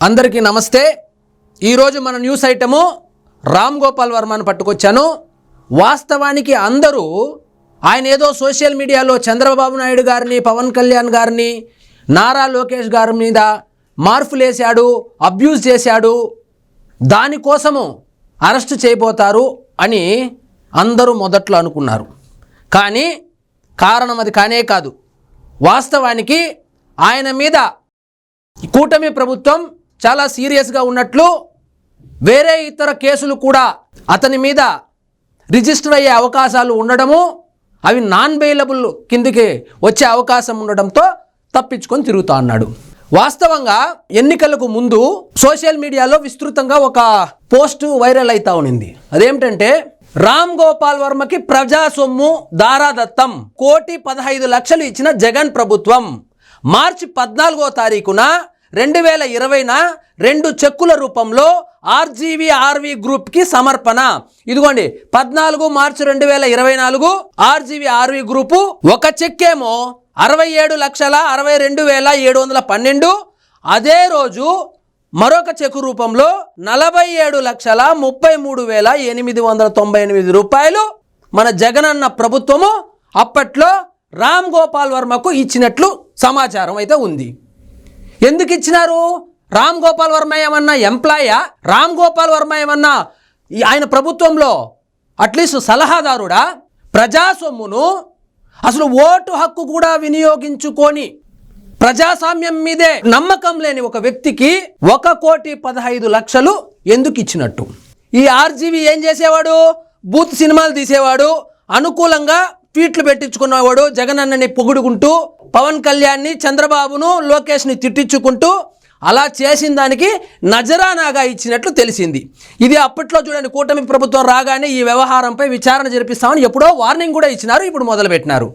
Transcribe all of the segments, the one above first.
అందరికీ నమస్తే। ఈరోజు మన న్యూస్ ఐటము రామ్ గోపాల్ వర్మను పట్టుకొచ్చాను। వాస్తవానికి అందరూ ఆయన ఏదో సోషల్ మీడియాలో చంద్రబాబు నాయుడు గారిని, పవన్ కళ్యాణ్ గారిని, నారా లోకేష్ గారి మీద మార్ఫులేశాడు, అబ్యూజ్ చేశాడు, దానికోసము అరెస్ట్ చేయబోతారు అని అందరూ మొదట్లో అనుకున్నారు। కానీ కారణం అది కానే కాదు। వాస్తవానికి ఆయన మీద కూటమి ప్రభుత్వం చాలా సీరియస్గా ఉన్నట్లు, వేరే ఇతర కేసులు కూడా అతని మీద రిజిస్టర్ అయ్యే అవకాశాలు ఉండడము, అవి నాన్ బెయిలబుల్ కిందికి వచ్చే అవకాశం ఉండడంతో తప్పించుకొని తిరుగుతా అన్నాడు। వాస్తవంగా ఎన్నికలకు ముందు సోషల్ మీడియాలో విస్తృతంగా ఒక పోస్ట్ వైరల్ అవుతా ఉన్నింది। అదేమిటంటే, రామ్ గోపాల్ వర్మకి ప్రజా సొమ్ము దారాదత్తం, 1,15,00,000 ఇచ్చిన జగన్ ప్రభుత్వం మార్చి 14వ తారీఖున 2020న 2 చెక్కుల రూపంలో ఆర్జీవీ ఆర్వీ గ్రూప్కి సమర్పణ। ఇదిగోండి 14 మార్చి 2024 ఆర్జీవీ ఆర్వీ గ్రూపు ఒక చెక్కేమో 67,62,712, అదే రోజు మరొక చెక్కు రూపంలో 47,33,898 రూపాయలు మన జగనన్న ప్రభుత్వము అప్పట్లో రామ్ గోపాల్ వర్మకు ఇచ్చినట్లు సమాచారం అయితే ఉంది। ఎందుకు ఇచ్చినారు? రామ్ గోపాల్ వర్మ ఏమన్నా ఎంప్లాయా? రామ్ గోపాల్ వర్మ ఏమన్నా ఆయన ప్రభుత్వంలో అట్లీస్ట్ సలహాదారుడా? ప్రజా సొమ్మును అసలు ఓటు హక్కు కూడా వినియోగించుకొని ప్రజాస్వామ్యం మీదే నమ్మకం లేని ఒక వ్యక్తికి 1,15,00,000 ఎందుకు ఇచ్చినట్టు? ఈ ఆర్జీవీ ఏం చేసేవాడు? బూత్ సినిమాలు తీసేవాడు, అనుకూలంగా ట్వీట్లు పెట్టించుకున్నవాడు, జగనన్నని పొగుడుకుంటూ, పవన్ కళ్యాణ్ని, చంద్రబాబును, లోకేష్ని తిట్టించుకుంటూ, అలా చేసిన దానికి నజరానాగా ఇచ్చినట్లు తెలిసింది। ఇది అప్పట్లో చూడండి, కూటమి ప్రభుత్వం రాగానే ఈ వ్యవహారంపై విచారణ జరిపిస్తామని ఎప్పుడో వార్నింగ్ కూడా ఇచ్చినారు, ఇప్పుడు మొదలుపెట్టినారు।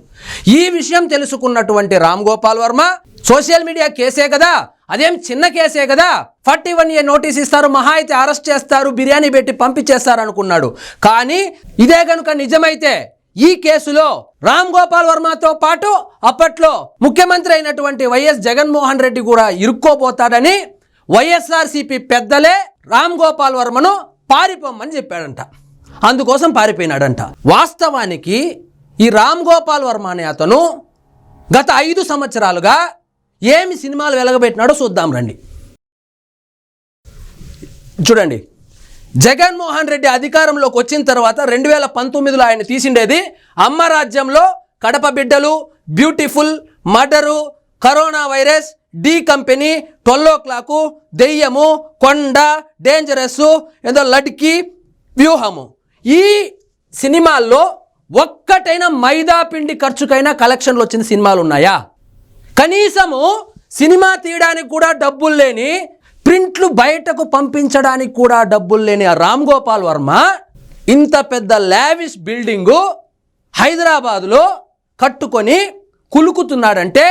ఈ విషయం తెలుసుకున్నటువంటి రామ్ గోపాల్ వర్మ సోషల్ మీడియా కేసే కదా, అదేం చిన్న కేసే కదా, 41A నోటీస్ ఇస్తారు, మహా అయితే అరెస్ట్ చేస్తారు, బిర్యానీ పెట్టి పంపించేస్తారు అనుకున్నాడు। కానీ ఇదే కనుక నిజమైతే ఈ కేసులో రామ్ గోపాల్ వర్మతో పాటు అప్పట్లో ముఖ్యమంత్రి అయినటువంటి వైఎస్ జగన్మోహన్ రెడ్డి కూడా ఇరుక్కోబోతాడని వైఎస్ఆర్సీపీ పెద్దలే రామ్ గోపాల్ వర్మను పారిపోమని చెప్పాడంట, అందుకోసం పారిపోయినాడంట। వాస్తవానికి ఈ రామ్ గోపాల్ వర్మ అనే అతను గత 5 సంవత్సరాలుగా ఏమి సినిమాలు వెలగబెట్టినాడో చూద్దాం రండి। చూడండి, జగన్మోహన్ రెడ్డి అధికారంలోకి వచ్చిన తర్వాత 2019లో ఆయన తీసిండేది అమ్మ రాజ్యంలో, కడప బిడ్డలు, beautiful, murder, corona virus, D company, 12 o'clock, దెయ్యము, కొండ, డేంజరస్, ఏదో లడ్కి, వ్యూహము। ఈ సినిమాల్లో ఒక్కటైనా మైదా పిండి ఖర్చుకైనా కలెక్షన్లు వచ్చిన సినిమాలు ఉన్నాయా? కనీసము సినిమా తీయడానికి కూడా డబ్బులు లేని, ప్రింట్లు బయటకు పంపించడానికి కూడా డబ్బులు లేని ఆ రామ్ గోపాల్ వర్మ ఇంత పెద్ద లావిష్ బిల్డింగు హైదరాబాదులో కట్టుకొని కులుకుతున్నాడంటే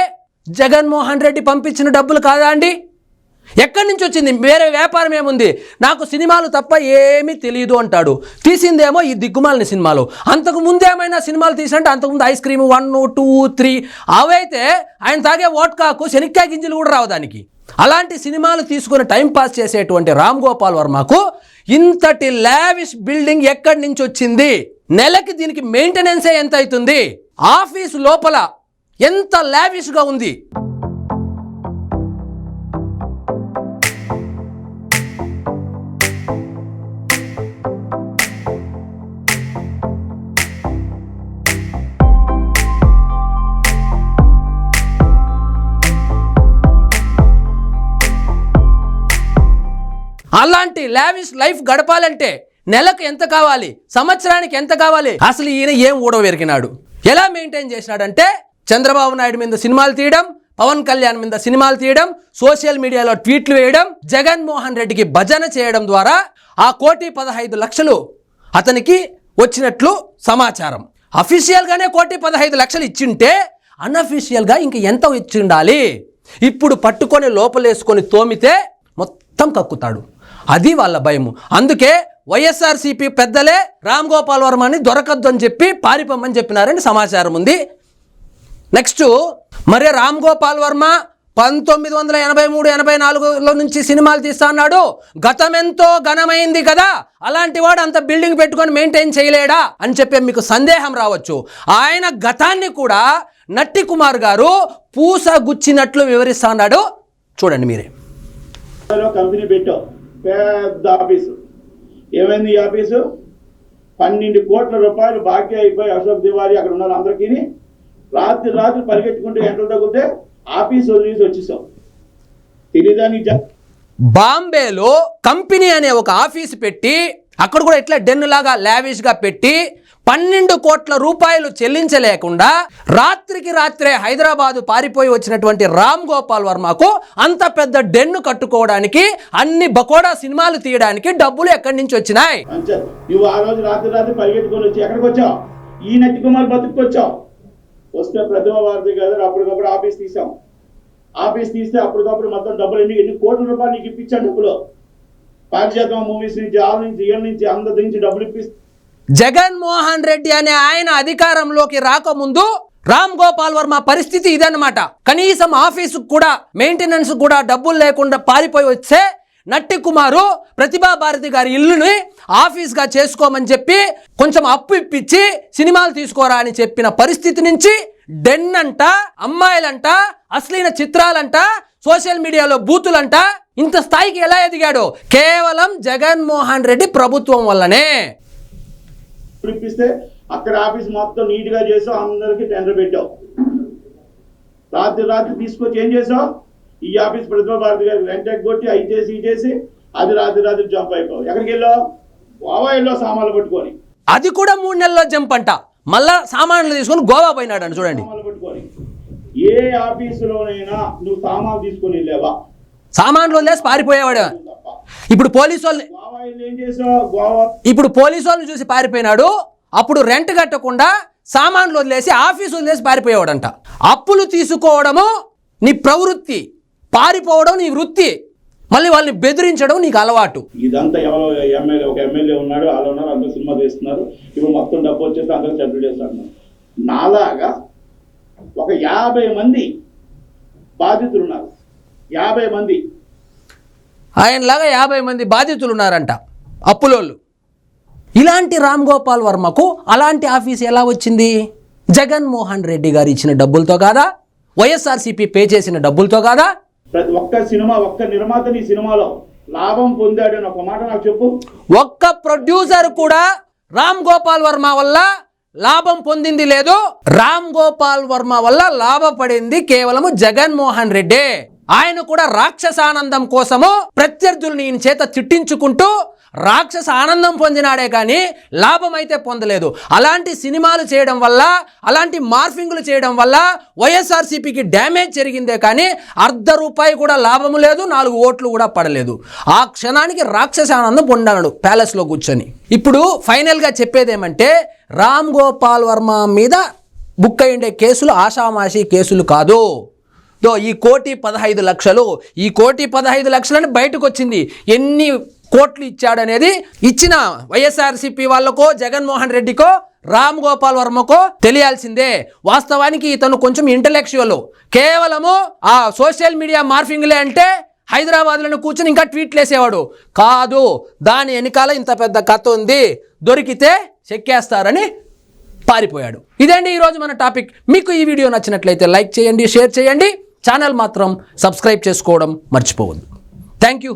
జగన్మోహన్ రెడ్డి పంపించిన డబ్బులు కాదా అండి? ఎక్కడి నుంచి వచ్చింది? వేరే వ్యాపారం ఏముంది? నాకు సినిమాలు తప్ప ఏమీ తెలియదు అంటాడు, తీసిందేమో ఈ దిక్కుమాలిన సినిమాలు। అంతకు ముందేమైనా సినిమాలు తీసినట్టు అంతకుముందు ఐస్ క్రీమ్ 1, 2, 3 అవైతే ఆయన తాగే వోడ్కాకు శనిక్కాయ గింజలు కూడా రావు దానికి। అలాంటి సినిమాలు తీసుకుని టైంపాస్ చేసేటువంటి రామ్ గోపాల్ వర్మకు ఇంతటి లావిష్ బిల్డింగ్ ఎక్కడి నుంచి వచ్చింది? నెలకి దీనికి మెయింటెనెన్సే ఎంత అవుతుంది? ఆఫీసు లోపల ఎంత లావిష్గా ఉంది? అలాంటి లావిష్ లైఫ్ గడపాలంటే నెలకు ఎంత కావాలి, సంవత్సరానికి ఎంత కావాలి? అసలు ఈయన ఏం ఊడవెరికినాడు? ఎలా మెయింటైన్ చేసినాడంటే, చంద్రబాబు నాయుడు మీద సినిమాలు తీయడం, పవన్ కళ్యాణ్ మీద సినిమాలు తీయడం, సోషల్ మీడియాలో ట్వీట్లు వేయడం, జగన్మోహన్ రెడ్డికి భజన చేయడం ద్వారా ఆ 1,15,00,000 అతనికి వచ్చినట్లు సమాచారం। అఫీషియల్గానే 1,15,00,000 ఇచ్చింటే అన్అఫీషియల్గా ఇంక ఎంత ఇచ్చి ఉండాలి? ఇప్పుడు పట్టుకొని లోపలేసుకొని తోమితే మొత్తం కక్కుతాడు, అది వాళ్ళ భయము। అందుకే వైఎస్ఆర్సీపీ పెద్దలే రామ్ గోపాల్ వర్మని దొరకద్దు అని చెప్పి పారిపోమని చెప్పినారని సమాచారం ఉంది। నెక్స్ట్, మరి రామ్ గోపాల్ వర్మ 1983-84లో నుంచి సినిమాలు తీస్తా అన్నాడు. గతం ఎంతో ఘనమైంది కదా, అలాంటి వాడు అంత బిల్డింగ్ పెట్టుకొని మెయింటైన్ చేయలేడా అని చెప్పి మీకు సందేహం రావచ్చు. ఆయన గతాన్ని కూడా నట్టి కుమార్ గారు పూస గుచ్చినట్లు వివరిస్తా అన్నాడు. చూడండి మీరే. కంపెనీ పెట్టావు, పెద్ద ఆఫీసు. ఏమైంది ఈ ఆఫీసు? 12 కోట్ల రూపాయలు బాకీ అయిపోయి అశోక్ తివారీ అక్కడ ఉన్న అందరికీ రాత్రి పరిగెత్తుకుంటూ ఎంటలు తగ్గితే ఆఫీస్ వదిలేసి వచ్చేసావు. తెలీదా నీకు? బాంబేలో కంపెనీ అనే ఒక ఆఫీసు పెట్టి అక్కడ కూడా ఇట్లా డెన్ లాగా లావిష్ గా పెట్టి 12 కోట్ల రూపాయలు చెల్లించలేకుండా రాత్రికి రాత్రే హైదరాబాదు పారిపోయి వచ్చినటువంటి రామ్ గోపాల్ వర్మకు అంత పెద్ద డెన్ను కట్టుకోవడానికి, అన్ని బకోడా సినిమాలు తీయడానికి డబ్బులు ఎక్కడి నుంచి వచ్చినాయి? నువ్వు ఆ రోజు రాత్రి పరిగెట్టుకొని వచ్చి ఎక్కడికి వచ్చావు? ఈ నట్టి కుమార్ బతుకొచ్చావు. వస్తే ప్రతిభ భారతి గారు అప్పటికప్పుడు ఆఫీస్ తీసాం. ఆఫీస్ తీస్తే అప్పటికప్పుడు మొత్తం డబ్బులు ఎన్ని కోట్ల రూపాయలు నీకు ఇప్పించాను. డబ్బులు పారిజాతం మూవీస్ నుంచి, ఆల్ నుంచి, ఇయర్ నుంచి, అందరి నుంచి డబ్బులు ఇప్పిస్తే జగన్మోహన్ రెడ్డి అనే ఆయన అధికారంలోకి రాకముందు రామ్ గోపాల్ వర్మ పరిస్థితి ఇదన్నమాట. కనీసం ఆఫీసు కూడా మెయింటెనెన్స్ కూడా డబ్బులు లేకుండా పారిపోయి వచ్చే నట్టి కుమారు ప్రతిభా భారతి గారి ఇల్లుని ఆఫీస్గా చేసుకోమని చెప్పి కొంచెం అప్పు ఇప్పించి సినిమాలు తీసుకోరా అని చెప్పిన పరిస్థితి నుంచి డెన్ అంట, అమ్మాయిలంట, అశ్లీల చిత్రాలంట, సోషల్ మీడియాలో బూతులంట, ఇంత స్థాయికి ఎలా ఎదిగాడు? కేవలం జగన్మోహన్ రెడ్డి ప్రభుత్వం వల్లనే. ఇప్పిస్తే అక్కడ ఆఫీస్ మొత్తం నీట్ గా చేసావు, అందరికి టెండర్ పెట్టావు. రాత్రి తీసుకొచ్చి ఏం చేసావు? ఈ ఆఫీస్ ప్రతిభా భారతి గారికి రెంట్ కొట్టి అవి చేసి ఈ చేసి అది రాత్రి జంప్ అయిపోవు. ఎక్కడికి వెళ్ళావు? గోవా వెళ్ళావు సామాన్లు పట్టుకొని. అది కూడా 3 నెలల్లో జంప్ అంట. మళ్ళా సామాన్లు తీసుకొని గోవా పోయినాడు అని చూడండి. పట్టుకొని ఏ ఆఫీసులోనైనా నువ్వు సామాన్లు తీసుకొని వెళ్ళావా? సామాన్లు వదిలేసి పారిపోయేవాడు. ఇప్పుడు పోలీసు వాళ్ళని చూసి పారిపోయినాడు. అప్పుడు రెంట్ కట్టకుండా సామాన్లు వదిలేసి ఆఫీసు వదిలేసి పారిపోయేవాడంట. అప్పులు తీసుకోవడము నీ ప్రవృత్తి, పారిపోవడం నీ వృత్తి, మళ్ళీ వాళ్ళని బెదిరించడం నీకు అలవాటు. ఇదంతా ఎవరో ఒక ఎమ్మెల్యే ఉన్నాడు, వాళ్ళు ఉన్నారు, అందరూ సినిమా తీస్తున్నారు. ఇప్పుడు మొత్తం డబ్బు వచ్చేస్తే అందరూ సెటిల్ చేస్తారు. నాలాగా ఒక 50 మంది బాధితులు ఉన్నారు. 50 మంది ఆయనలాగా 50 మంది బాధితులు ఉన్నారంట, అప్పులోళ్ళు. ఇలాంటి రామ్ గోపాల్ వర్మకు అలాంటి ఆఫీస్ ఎలా వచ్చింది? జగన్మోహన్ రెడ్డి గారు ఇచ్చిన డబ్బులతో కాదా? వైఎస్ఆర్సీపీ పే చేసిన డబ్బులతో కాదా? ప్రతి ఒక్క నిర్మాత నీ సినిమాలో లాభం పొందాడు అని ఒక మాట నాకు చెప్పు. ఒక్క ప్రొడ్యూసర్ కూడా రామ్ గోపాల్ వర్మ వల్ల లాభం పొందింది లేదు. రామ్ గోపాల్ వర్మ వల్ల లాభపడింది కేవలము జగన్మోహన్ రెడ్డి. ఆయన కూడా రాక్షసానందం కోసము ప్రత్యర్థుల్ని ఈయన చేత తిట్టించుకుంటూ రాక్షస ఆనందం పొందినాడే కానీ లాభం అయితే పొందలేదు. అలాంటి సినిమాలు చేయడం వల్ల, అలాంటి మార్ఫింగ్లు చేయడం వల్ల వైఎస్ఆర్సీపీకి డ్యామేజ్ జరిగిందే కానీ ₹1 కూడా లాభము లేదు, 4 ఓట్లు కూడా పడలేదు. ఆ క్షణానికి రాక్షస ఆనందం పొందాడు ప్యాలెస్లో కూర్చొని. ఇప్పుడు ఫైనల్గా చెప్పేదేమంటే, రామ్ గోపాల్ వర్మ మీద బుక్ అయ్యిండే కేసులు ఆషామాషి కేసులు కాదు. ఈ 1,15,00,000 ఈ 1,15,00,000 బయటకు వచ్చింది. ఎన్ని కోట్లు ఇచ్చాడనేది ఇచ్చిన వైఎస్ఆర్సీపీ వాళ్ళకో, జగన్మోహన్ రెడ్డికో, రామ్ గోపాల్ వర్మకో తెలియాల్సిందే. వాస్తవానికి ఇతను కొంచెం ఇంటలెక్చువల్. కేవలము ఆ సోషల్ మీడియా మార్ఫింగ్లే అంటే హైదరాబాద్లో కూర్చొని ఇంకా ట్వీట్లు వేసేవాడు కాదు. దాని వెనకాల ఇంత పెద్ద కథ ఉంది, దొరికితే చెక్కేస్తారని పారిపోయాడు. ఇదండి ఈరోజు మన టాపిక్. మీకు ఈ వీడియో నచ్చినట్లయితే లైక్ చేయండి, షేర్ చేయండి. ఛానల్ మాత్రం సబ్స్క్రైబ్ చేసుకోవడం మర్చిపోవద్దు. Thank you.